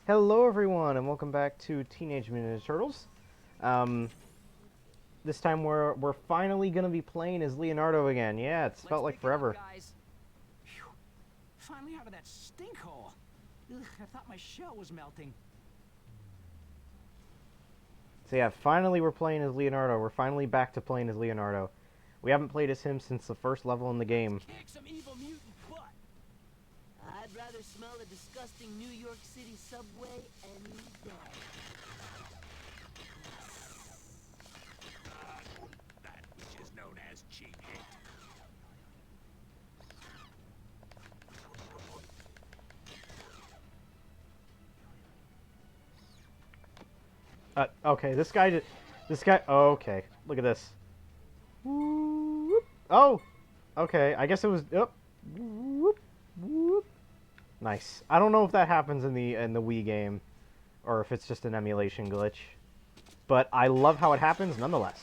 Hello everyone and welcome back to Teenage Mutant Ninja Turtles. Um, this time we're finally gonna be playing as Leonardo again. Yeah, it's felt like forever. Guys. Phew. Finally out of that stink hole. Ugh, I thought my shell was melting. So yeah, finally we're playing as Leonardo. We're finally back to playing as Leonardo. We haven't played as him since the first level in the game. Kick some evil mutant butt. I'd rather smell the disgusting New York City subway any day. That which is known as cheap hit. Okay, this guy. Oh, okay, look at this. Whoop. Oh, okay. I guess it was. Oh. Whoop. Whoop. Nice. I don't know if that happens in the Wii game, or if it's just an emulation glitch, but I love how it happens nonetheless.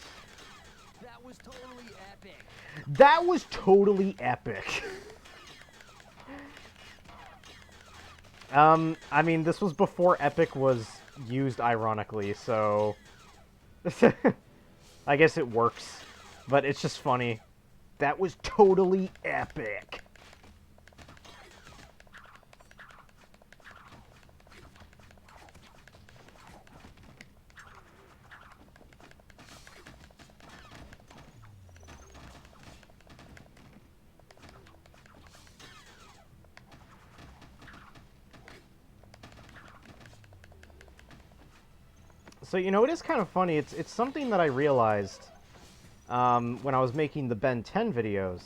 That was totally epic. That was totally epic. I mean, this was before epic was used ironically, so I guess it works, but it's just funny. That was totally epic. So, you know, it is kind of funny. It's something that I realized when I was making the Ben 10 videos.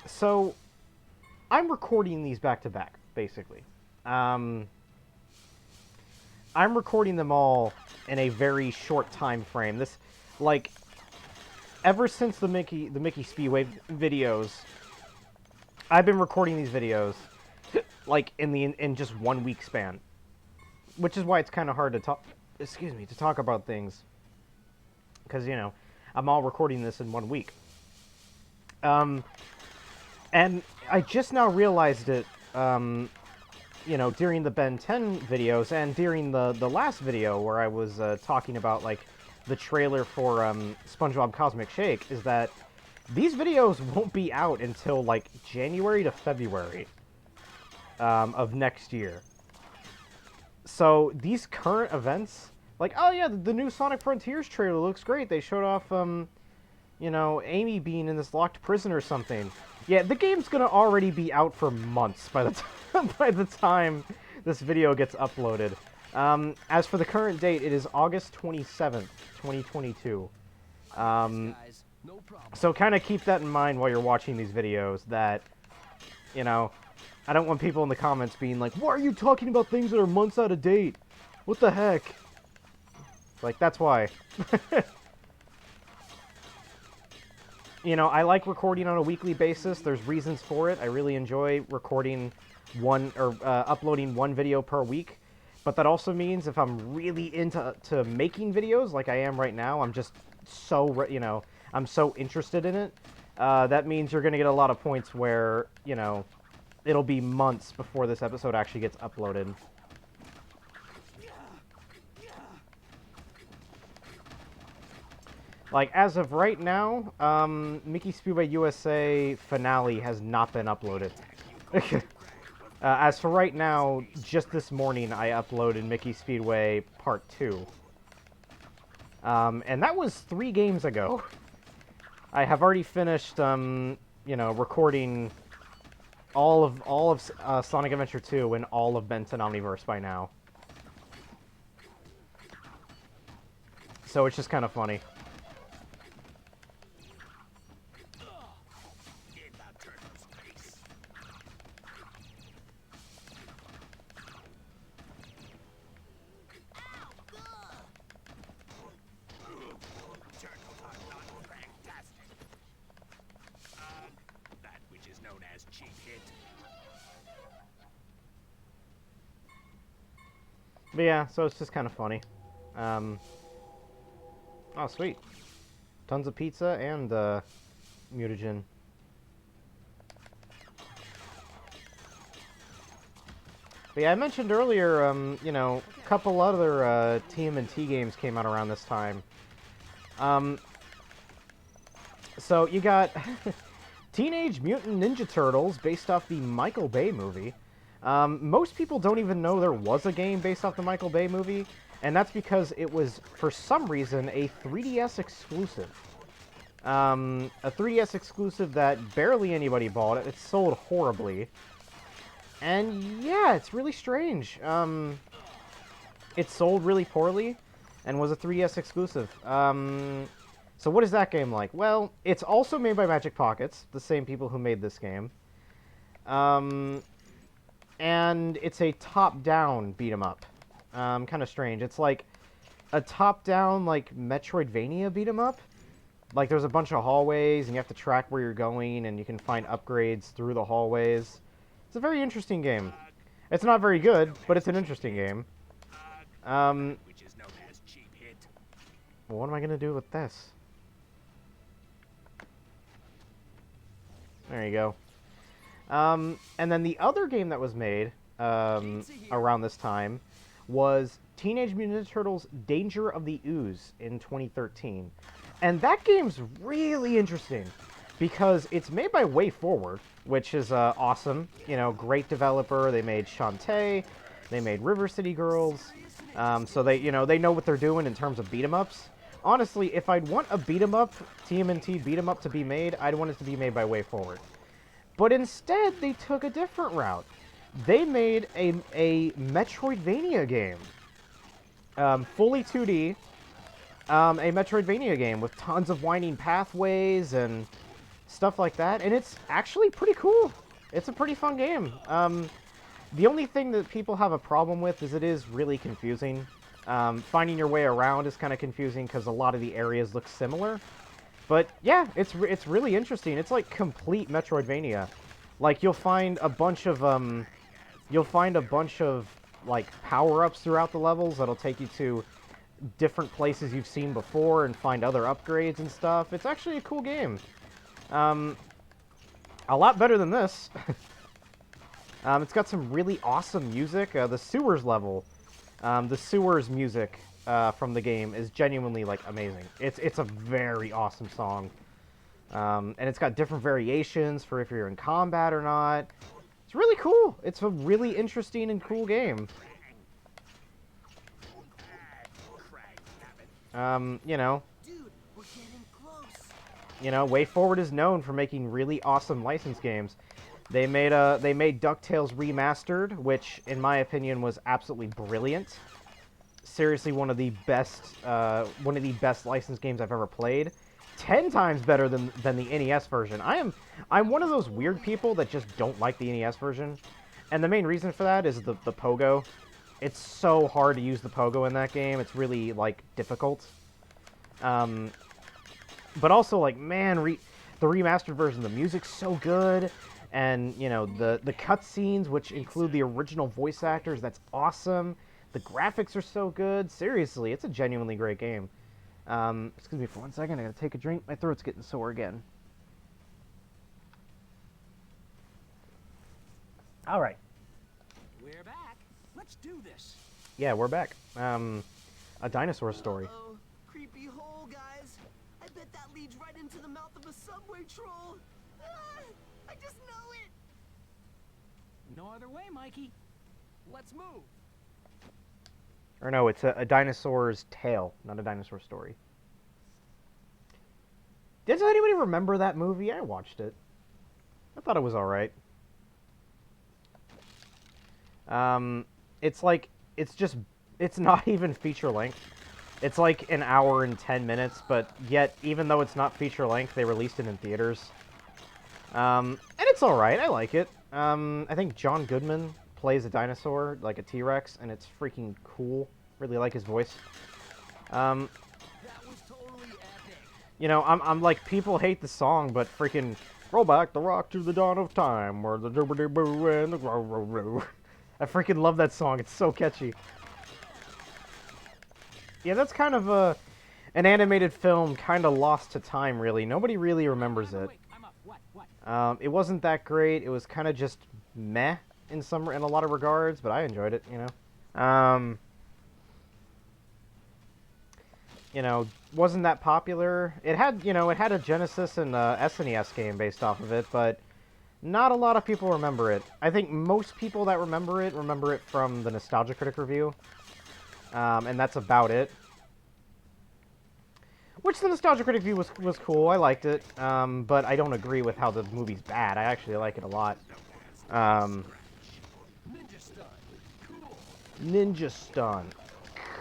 So, I'm recording these back to back, basically. I'm recording them all in a very short time frame. This, like, ever since the Mickey Speedway videos, I've been recording these videos, like, in just 1 week span. Which is why it's kind of hard to talk about things. Because, you know, I'm all recording this in 1 week. And I just now realized it, you know, during the Ben 10 videos and during the last video where I was talking about, like, the trailer for SpongeBob Cosmic Shake, is that these videos won't be out until, like, January to February of next year. So, these current events, like, oh yeah, the new Sonic Frontiers trailer looks great. They showed off, you know, Amy being in this locked prison or something. Yeah, the game's gonna already be out for months by the by the time this video gets uploaded. As for the current date, it is August 27th, 2022. Guys, no problem. So kind of keep that in mind while you're watching these videos, that, you know, I don't want people in the comments being like, why are you talking about things that are months out of date? What the heck? Like, that's why. You know, I like recording on a weekly basis. There's reasons for it. I really enjoy recording uploading one video per week. But that also means if I'm really into making videos, like I am right now, I'm just so, you know, I'm so interested in it. That means you're going to get a lot of points where, you know, it'll be months before this episode actually gets uploaded. Like, as of right now, Mickey Speedway USA finale has not been uploaded. As for right now, just this morning I uploaded Mickey Speedway Part 2. And that was 3 games ago. I have already finished, you know, recording all of Sonic Adventure 2 and all of Ben 10 Omniverse by now. So it's just kind of funny. That which is known as cheap hit. But yeah, so it's just kind of funny. Oh, sweet. Tons of pizza and mutagen. But yeah, I mentioned earlier, you know, a couple other TMNT games came out around this time. So you got Teenage Mutant Ninja Turtles, based off the Michael Bay movie. Most people don't even know there was a game based off the Michael Bay movie, and that's because it was, for some reason, a 3DS exclusive. A 3DS exclusive that barely anybody bought. It sold horribly. And yeah, it's really strange. It sold really poorly and was a 3DS exclusive. So what is that game like? Well, it's also made by Magic Pockets, the same people who made this game. And it's a top-down beat-em-up. Kind of strange. It's like a top-down, like, Metroidvania beat-em-up. Like, there's a bunch of hallways, and you have to track where you're going, and you can find upgrades through the hallways. It's a very interesting game. It's not very good, but it's an interesting game. Well, what am I going to do with this? There you go. And then the other game that was made around this time was Teenage Mutant Ninja Turtles Danger of the Ooze in 2013. And that game's really interesting because it's made by WayForward, which is awesome. You know, great developer. They made Shantae, they made River City Girls. So they, you know, they know what they're doing in terms of beat-em-ups. Honestly, if I'd want a beat-em-up, TMNT beat-em-up to be made, I'd want it to be made by WayForward. But instead, they took a different route. They made a Metroidvania game. Fully 2D. A Metroidvania game with tons of winding pathways and stuff like that. And it's actually pretty cool. It's a pretty fun game. The only thing that people have a problem with is it is really confusing. Finding your way around is kind of confusing because a lot of the areas look similar. But yeah, it's really interesting. It's like complete Metroidvania. Like you'll find a bunch of like power-ups throughout the levels that'll take you to different places you've seen before and find other upgrades and stuff. It's actually a cool game. A lot better than this. It's got some really awesome music. The sewers level, the sewers music from the game is genuinely like amazing. It's a very awesome song, and it's got different variations for if you're in combat or not. It's really cool. It's a really interesting and cool game. You know. Dude, we're getting close. You know, WayForward is known for making really awesome licensed games. They made DuckTales Remastered, which, in my opinion, was absolutely brilliant. Seriously, one of the best licensed games I've ever played. 10 times better than the NES version. I'm one of those weird people that just don't like the NES version, and the main reason for that is the pogo. It's so hard to use the pogo in that game. It's really like difficult. But also like man, the remastered version, the music's so good. And, you know, the cutscenes, which include the original voice actors, that's awesome. The graphics are so good. Seriously, it's a genuinely great game. Excuse me for 1 second. I gotta take a drink. My throat's getting sore again. All right. We're back. Let's do this. Yeah, we're back. A dinosaur story. Uh-oh. Creepy hole, guys. I bet that leads right into the mouth of a subway troll. Ah, I just know it. No other way, Mikey. Let's move. Or no, it's a dinosaur's tale, not a dinosaur story. Does anybody remember that movie? I watched it. I thought it was alright. It's not even feature length. It's like an hour and 10 minutes, but yet, even though it's not feature length, they released it in theaters. And it's alright, I like it. I think John Goodman plays a dinosaur, like a T-Rex, and it's freaking cool. Really like his voice. That was totally epic. You know, I'm like, people hate the song, but freaking roll back the rock to the dawn of time, where the doo-ba-doo-boo and the row-row-row. I freaking love that song. It's so catchy. Yeah, that's kind of an animated film kind of lost to time, really. Nobody really remembers it. Wait, I'm up. What? It wasn't that great. It was kind of just meh, in a lot of regards, but I enjoyed it, you know. You know, wasn't that popular. It had, you know, it had a Genesis and SNES game based off of it, but not a lot of people remember it. I think most people that remember it from the Nostalgia Critic review, and that's about it. Which the Nostalgia Critic review was cool. I liked it, but I don't agree with how the movie's bad. I actually like it a lot. Ninja stun,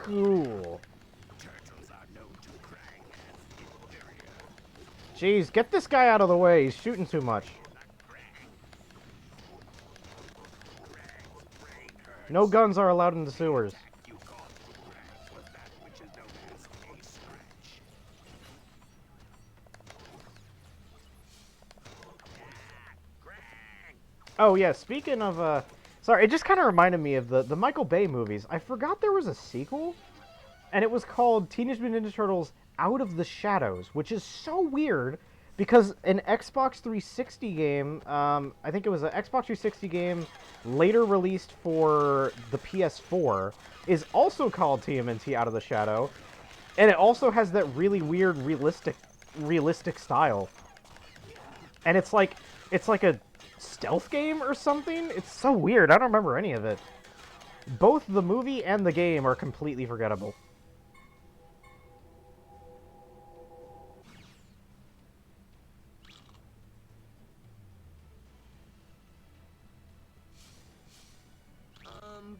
cool. Jeez, get this guy out of the way. He's shooting too much. No guns are allowed in the sewers. Oh yeah, speaking of sorry, it just kind of reminded me of the Michael Bay movies. I forgot there was a sequel, and it was called Teenage Mutant Ninja Turtles Out of the Shadows, which is so weird because an Xbox 360 game, I think it was an Xbox 360 game later released for the PS4, is also called TMNT Out of the Shadow, and it also has that really weird realistic style. And it's like a stealth game or something? It's so weird. I don't remember any of it. Both the movie and the game are completely forgettable.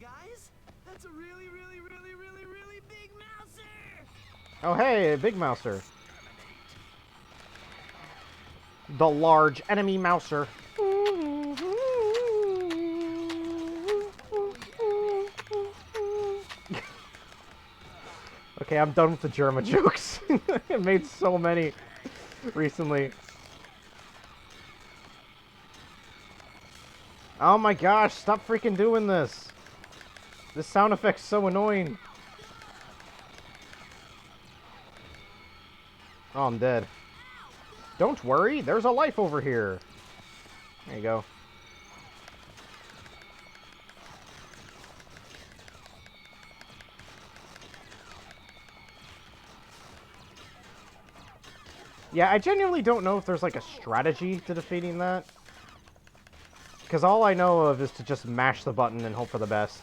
Guys, that's a really big mouser! Oh hey, Big Mouser. The large enemy mouser. Okay, I'm done with the Germa jokes. I made so many recently. Oh my gosh, stop freaking doing this. This sound effect's so annoying. Oh, I'm dead. Don't worry, there's a life over here. There you go. Yeah, I genuinely don't know if there's like a strategy to defeating that. Because all I know of is to just mash the button and hope for the best.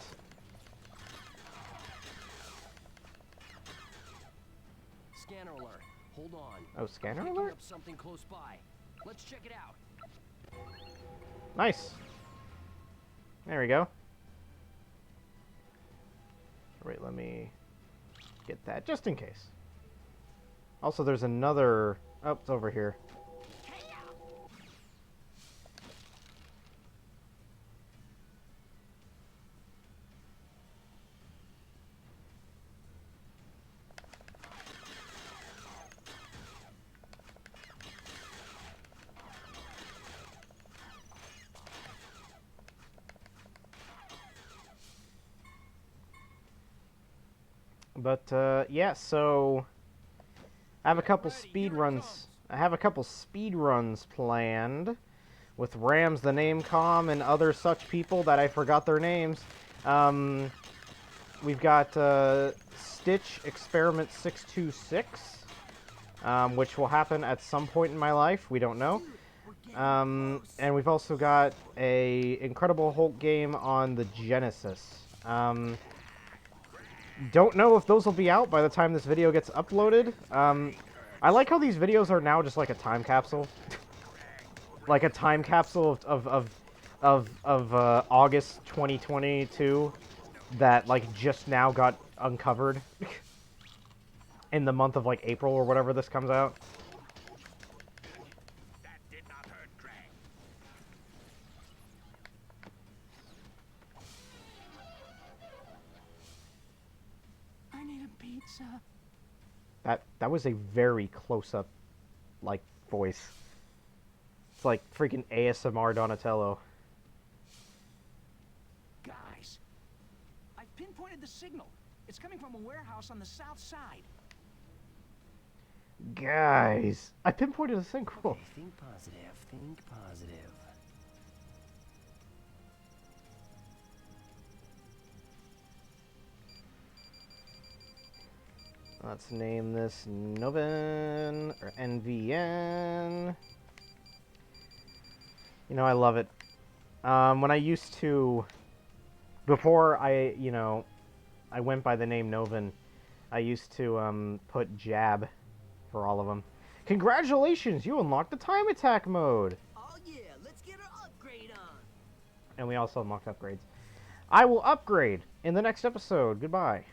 Scanner alert. Hold on. Oh, scanner Picking alert? up something close by. Let's check it out. Nice. There we go. Wait, let me get that just in case. Also, there's another... Oh, it's over here. But, yeah, so... I have a couple speed runs. I have a couple speed runs planned with Rams the Namecom and other such people that I forgot their names. We've got Stitch Experiment 626, which will happen at some point in my life. We don't know. And we've also got a Incredible Hulk game on the Genesis. Don't know if those will be out by the time this video gets uploaded. I like how these videos are now just like a time capsule. Like a time capsule of August 2022 that like just now got uncovered in the month of like April or whatever this comes out. I need a pizza. That was a very close-up, like, voice. It's like freaking ASMR Donatello. Guys, I've pinpointed the signal. It's coming from a warehouse on the south side. Guys, I pinpointed a single. Okay, think positive. Think positive. Let's name this Novin, or NVN. You know, I love it. When I used to, before I, you know, I went by the name Novin, I used to, put Jab for all of them. Congratulations, you unlocked the time attack mode! Oh yeah, let's get our upgrade on. And we also unlocked upgrades. I will upgrade in the next episode. Goodbye.